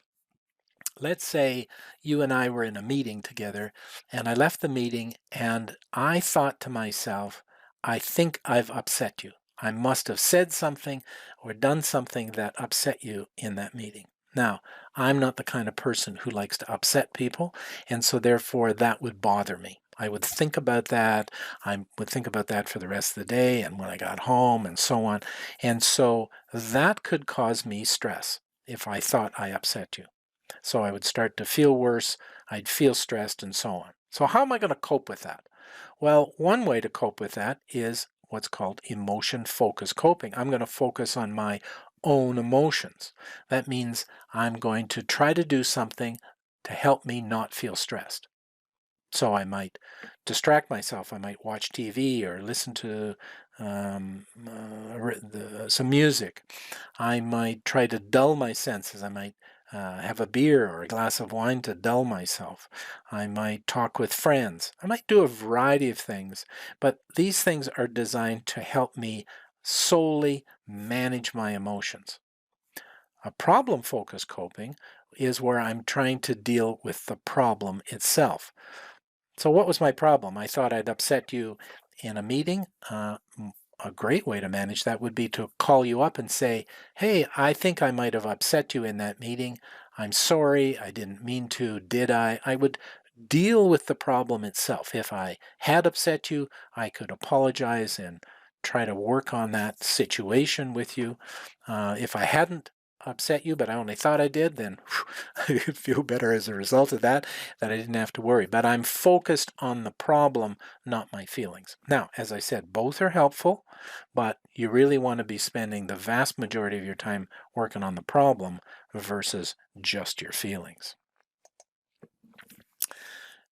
Let's say you and I were in a meeting together, and I left the meeting and I thought to myself, I think I've upset you. I must have said something or done something that upset you in that meeting. Now, I'm not the kind of person who likes to upset people, and so therefore that would bother me. I would think about that. I would think about that for the rest of the day and when I got home and so on. And so that could cause me stress if I thought I upset you. So I would start to feel worse, I'd feel stressed, and so on. So how am I going to cope with that? Well, one way to cope with that is what's called emotion-focused coping. I'm going to focus on my own emotions. That means I'm going to try to do something to help me not feel stressed. So I might distract myself. I might watch TV or listen to some music. I might try to dull my senses. I might have a beer or a glass of wine to dull myself. I might talk with friends. I might do a variety of things, but these things are designed to help me solely manage my emotions. A problem-focused coping is where I'm trying to deal with the problem itself. So what was my problem? I thought I'd upset you in a meeting. A great way to manage that would be to call you up and say, hey, I think I might have upset you in that meeting. I'm sorry. I didn't mean to, did I? I would deal with the problem itself. If I had upset you, I could apologize and try to work on that situation with you. If I hadn't upset you, but I only thought I did, then I feel better as a result of that I didn't have to worry. But I'm focused on the problem, not my feelings. Now, as I said, both are helpful, but you really want to be spending the vast majority of your time working on the problem versus just your feelings.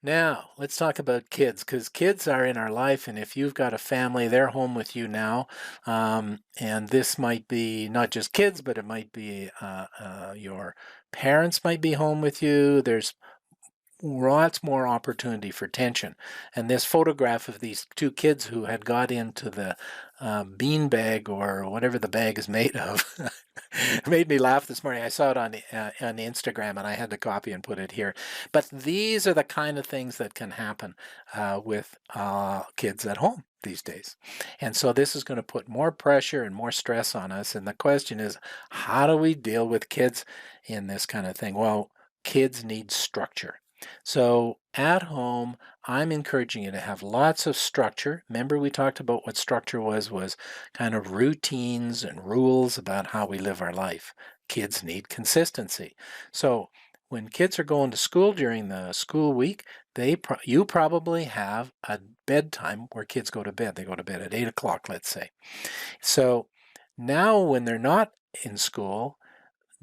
Now, let's talk about kids, because kids are in our life, and if you've got a family, they're home with you now, and this might be not just kids, but it might be your parents might be home with you. There's lots more opportunity for tension. And this photograph of these two kids who had got into the bean bag or whatever the bag is made of made me laugh this morning. I saw it on Instagram and I had to copy and put it here. But these are the kind of things that can happen with kids at home these days. And so this is going to put more pressure and more stress on us. And the question is, how do we deal with kids in this kind of thing? Well, kids need structure. So at home, I'm encouraging you to have lots of structure. Remember we talked about what structure was kind of routines and rules about how we live our life. Kids need consistency. So when kids are going to school during the school week, you probably have a bedtime where kids go to bed. They go to bed at 8 o'clock, let's say. So now when they're not in school,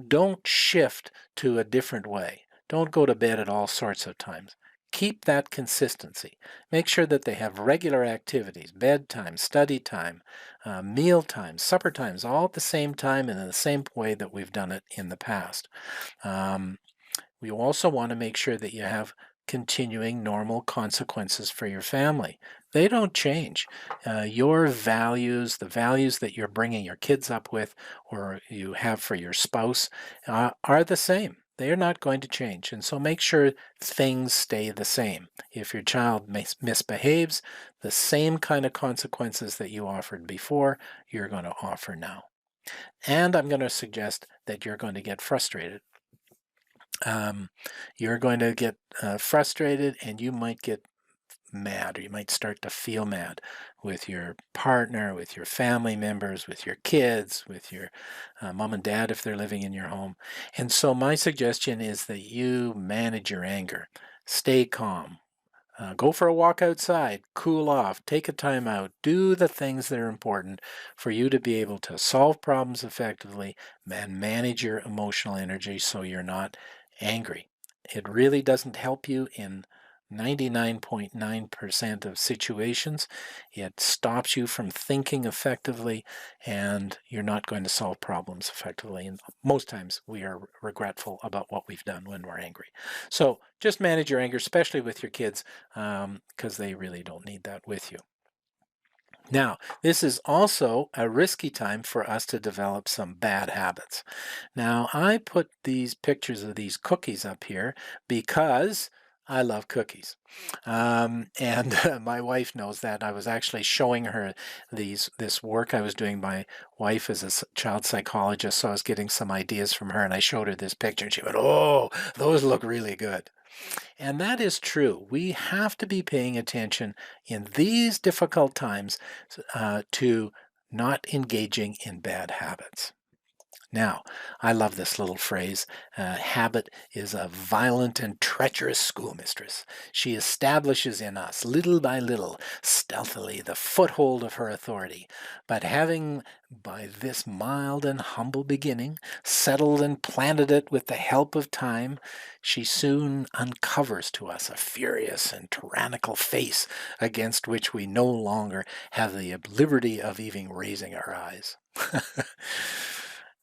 don't shift to a different way. Don't go to bed at all sorts of times. Keep that consistency. Make sure that they have regular activities, bedtime, study time, meal times, supper times, all at the same time and in the same way that we've done it in the past. Um, we also want to make sure that you have continuing normal consequences for your family. They don't change. Your values, the values that you're bringing your kids up with or you have for your spouse, are the same. They're not going to change. And so make sure things stay the same. If your child misbehaves, the same kind of consequences that you offered before, you're going to offer now. And I'm going to suggest that you're going to get frustrated. You're going to get frustrated and you might get mad, or you might start to feel mad with your partner, with your family members, with your kids, with your mom and dad if they're living in your home. And so my suggestion is that you manage your anger. Stay calm. Go for a walk outside, cool off, take a time out, do the things that are important for you to be able to solve problems effectively and manage your emotional energy so you're not angry. It really doesn't help you in 99.9% of situations. It stops you from thinking effectively, and you're not going to solve problems effectively. And most times we are regretful about what we've done when we're angry. So just manage your anger, especially with your kids, because they really don't need that with you. Now, this is also a risky time for us to develop some bad habits. Now, I put these pictures of these cookies up here because I love cookies. And my wife knows that. I was actually showing her this work I was doing. My wife is a child psychologist, so I was getting some ideas from her, and I showed her this picture, and she went, "Oh, those look really good." And that is true. We have to be paying attention in these difficult times to not engaging in bad habits. Now, I love this little phrase. Habit is a violent and treacherous schoolmistress. She establishes in us, little by little, stealthily, the foothold of her authority. But having, by this mild and humble beginning, settled and planted it with the help of time, she soon uncovers to us a furious and tyrannical face against which we no longer have the liberty of even raising our eyes.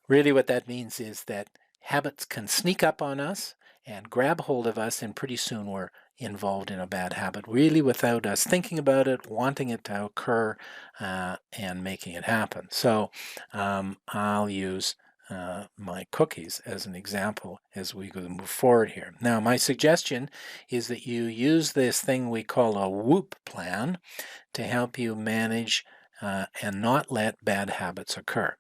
Really, what that means is that habits can sneak up on us and grab hold of us, and pretty soon we're involved in a bad habit, really without us thinking about it, wanting it to occur, and making it happen. So I'll use my cookies as an example as we move forward here. Now, my suggestion is that you use this thing we call a WHOOP plan to help you manage and not let bad habits occur.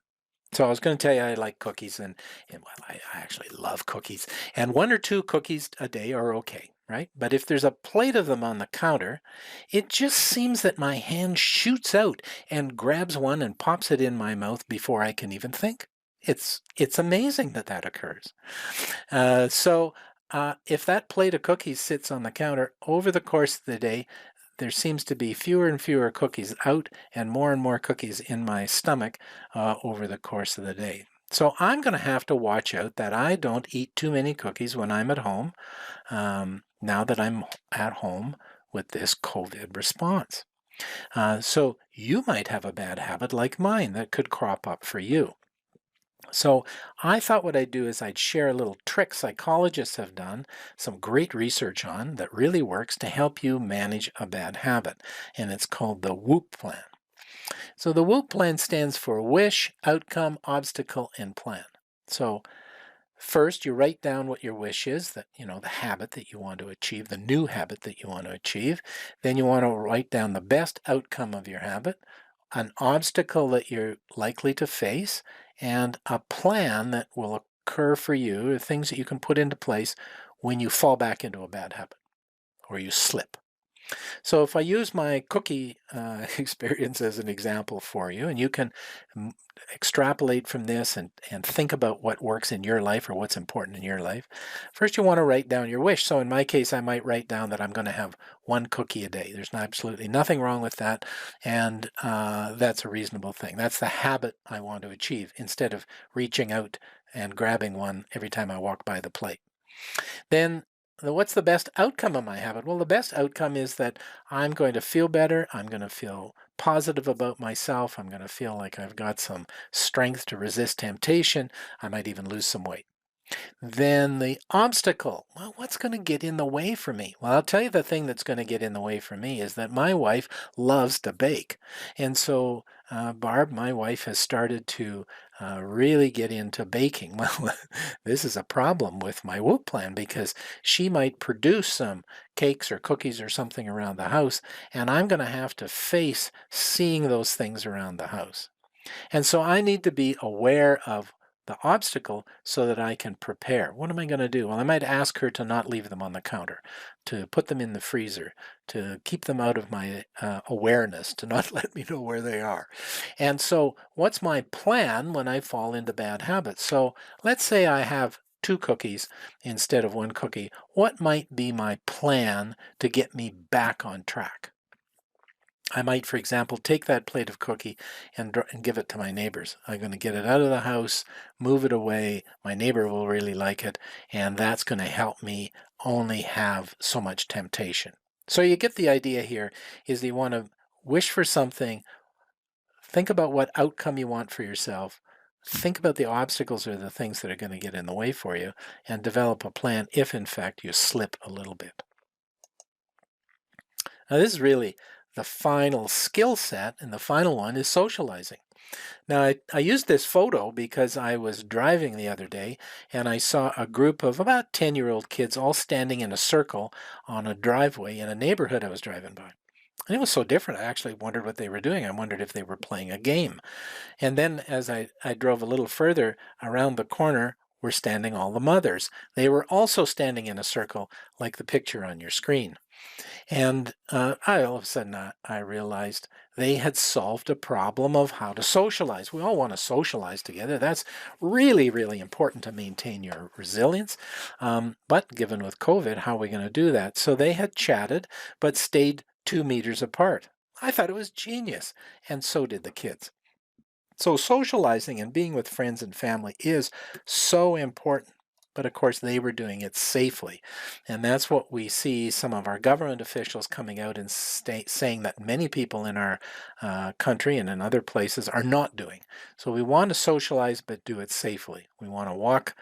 So I was going to tell you I like cookies, and well, I actually love cookies. And 1 or 2 cookies a day are okay, right? But if there's a plate of them on the counter, it just seems that my hand shoots out and grabs one and pops it in my mouth before I can even think. It's amazing that that occurs. If that plate of cookies sits on the counter over the course of the day, there seems to be fewer and fewer cookies out and more cookies in my stomach over the course of the day. So I'm going to have to watch out that I don't eat too many cookies when I'm at home, now that I'm at home with this COVID response. So you might have a bad habit like mine that could crop up for you. So I thought what I'd do is I'd share a little trick psychologists have done some great research on that really works to help you manage a bad habit. And it's called the WHOOP plan. So the WHOOP plan stands for wish, outcome, obstacle, and plan. So first, you write down what your wish is, that the habit that you want to achieve, the new habit that you want to achieve. Then you want to write down the best outcome of your habit, an obstacle that you're likely to face, and a plan that will occur for you, things that you can put into place when you fall back into a bad habit or you slip. So if I use my cookie experience as an example for you, and you can mm, extrapolate from this and think about what works in your life or what's important in your life, first you want to write down your wish. So in my case, I might write down that I'm going to have one cookie a day. There's absolutely nothing wrong with that, and that's a reasonable thing. That's the habit I want to achieve instead of reaching out and grabbing one every time I walk by the plate. Then what's the best outcome of my habit? Well, the best outcome is that I'm going to feel better. I'm going to feel positive about myself. I'm going to feel like I've got some strength to resist temptation. I might even lose some weight. Then the obstacle. Well, what's going to get in the way for me? Well, I'll tell you the thing that's going to get in the way for me is that my wife loves to bake. And so, Barb, my wife, has started to really get into baking. Well, this is a problem with my Whoop plan because she might produce some cakes or cookies or something around the house, and I'm going to have to face seeing those things around the house. And so I need to be aware of the obstacle so that I can prepare. What am I going to do? Well, I might ask her to not leave them on the counter, to put them in the freezer, to keep them out of my awareness, to not let me know where they are. And so, what's my plan when I fall into bad habits? So, let's say I have two cookies instead of one cookie. What might be my plan to get me back on track? I might, for example, take that plate of cookie and give it to my neighbors. I'm going to get it out of the house, move it away. My neighbor will really like it, and that's going to help me only have so much temptation. So you get the idea here is that you want to wish for something, think about what outcome you want for yourself, think about the obstacles or the things that are going to get in the way for you, and develop a plan if in fact you slip a little bit. Now, this is really the final skill set, and the final one is socializing. Now, I used this photo because I was driving the other day and I saw a group of about 10-year-old kids all standing in a circle on a driveway in a neighborhood I was driving by. And it was so different, I actually wondered what they were doing. I wondered if they were playing a game. And then as I drove a little further around the corner, were standing all the mothers. They were also standing in a circle like the picture on your screen. And all of a sudden, I realized they had solved a problem of how to socialize. We all want to socialize together. That's really, really important to maintain your resilience. But given with COVID, how are we going to do that? So they had chatted, but stayed 2 meters apart. I thought it was genius. And so did the kids. So socializing and being with friends and family is so important. But of course, they were doing it safely. And that's what we see some of our government officials coming out and saying that many people in our country and in other places are not doing. So we want to socialize, but do it safely. We want to walk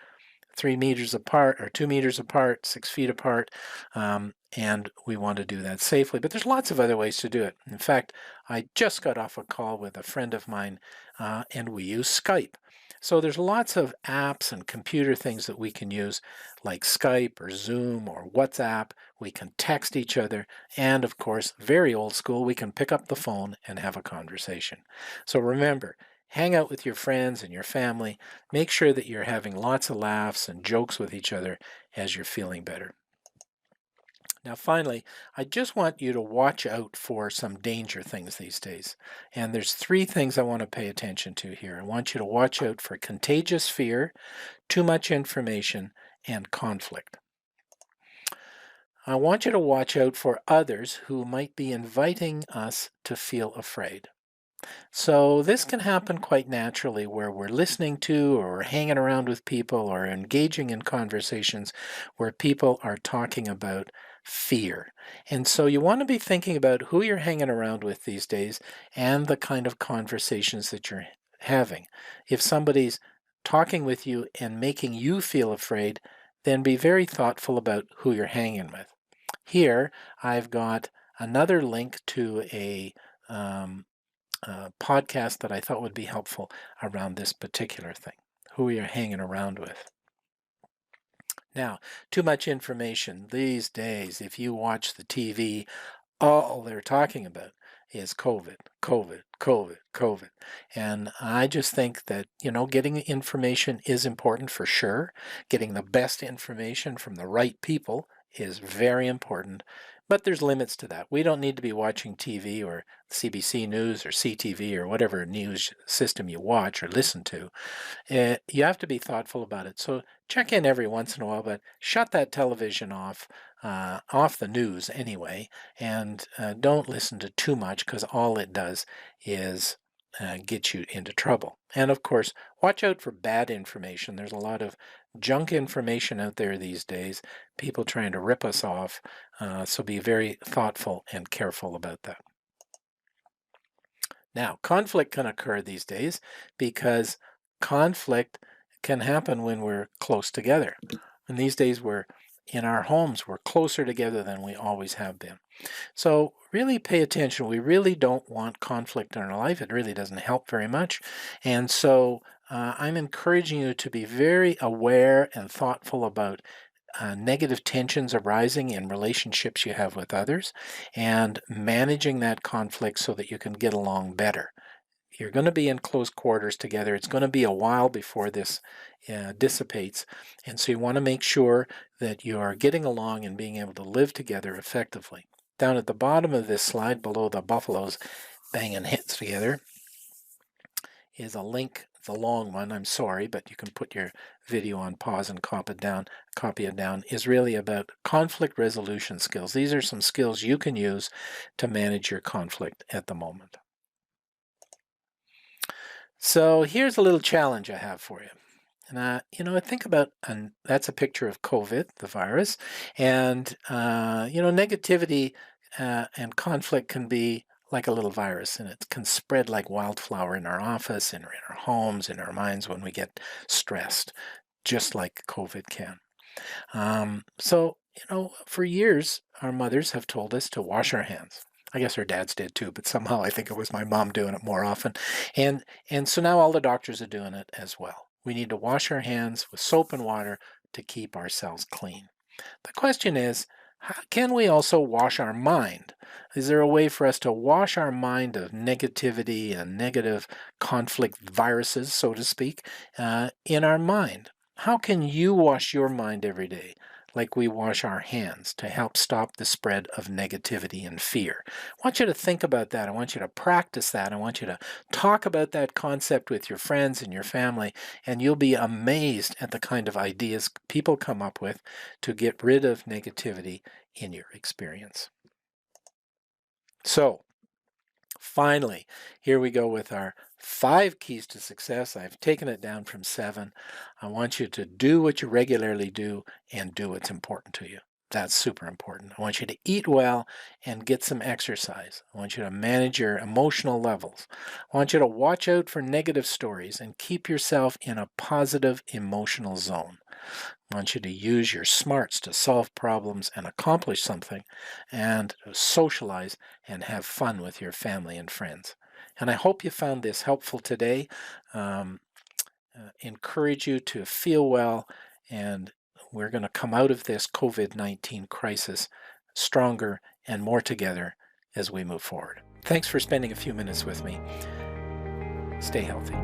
3 meters apart or 2 meters apart, 6 feet apart, and we want to do that safely. But there's lots of other ways to do it. In fact, I just got off a call with a friend of mine, and we use Skype. So there's lots of apps and computer things that we can use, like Skype or Zoom or WhatsApp. We can text each other, and of course, very old school, we can pick up the phone and have a conversation. So remember, hang out with your friends and your family. Make sure that you're having lots of laughs and jokes with each other as you're feeling better. Now, finally, I just want you to watch out for some danger things these days. And there's three things I want to pay attention to here. I want you to watch out for contagious fear, too much information, and conflict. I want you to watch out for others who might be inviting us to feel afraid. So this can happen quite naturally where we're listening to or we're hanging around with people or engaging in conversations where people are talking about fear. And so you want to be thinking about who you're hanging around with these days and the kind of conversations that you're having. If somebody's talking with you and making you feel afraid, then be very thoughtful about who you're hanging with. Here, I've got another link to a podcast that I thought would be helpful around this particular thing, who you're hanging around with. Now, too much information. These days, if you watch the TV, all they're talking about is COVID, COVID, COVID, COVID. And I just think that, getting information is important for sure. Getting the best information from the right people is very important. But there's limits to that. We don't need to be watching TV or CBC News or CTV or whatever news system you watch or listen to. You have to be thoughtful about it. So check in every once in a while, but shut that television off the news anyway, and don't listen to too much because all it does is get you into trouble. And of course, watch out for bad information. There's a lot of junk information out there these days, people trying to rip us off. So be very thoughtful and careful about that. Now, conflict can occur these days because conflict can happen when we're close together. And these days we're in our homes, we're closer together than we always have been. So really pay attention. We really don't want conflict in our life. It really doesn't help very much. And so I'm encouraging you to be very aware and thoughtful about negative tensions arising in relationships you have with others and managing that conflict so that you can get along better. You're going to be in close quarters together. It's going to be a while before this dissipates. And so you want to make sure that you are getting along and being able to live together effectively. Down at the bottom of this slide, below the buffaloes banging heads together, is a link. It's a long one, I'm sorry, but you can put your video on pause and copy it down, is really about conflict resolution skills. These are some skills you can use to manage your conflict at the moment. So here's a little challenge I have for you. And I think about, and that's a picture of COVID, the virus, and negativity and conflict can be like a little virus, and it can spread like wildflower in our office, in our homes, in our minds when we get stressed, just like COVID can. For years, our mothers have told us to wash our hands. I guess our dads did too, but somehow I think it was my mom doing it more often. And so now all the doctors are doing it as well. We need to wash our hands with soap and water to keep ourselves clean. The question is, how can we also wash our mind? Is there a way for us to wash our mind of negativity and negative conflict viruses, so to speak, in our mind? How can you wash your mind every day like we wash our hands to help stop the spread of negativity and fear? I want you to think about that. I want you to practice that. I want you to talk about that concept with your friends and your family, and you'll be amazed at the kind of ideas people come up with to get rid of negativity in your experience. So, finally, here we go with our 5 keys to success. I've taken it down from 7. I want you to do what you regularly do and do what's important to you. That's super important. I want you to eat well and get some exercise. I want you to manage your emotional levels. I want you to watch out for negative stories and keep yourself in a positive emotional zone. I want you to use your smarts to solve problems and accomplish something, and to socialize and have fun with your family and friends. And I hope you found this helpful today. Encourage you to feel well, and we're going to come out of this COVID-19 crisis stronger and more together as we move forward. Thanks for spending a few minutes with me. Stay healthy.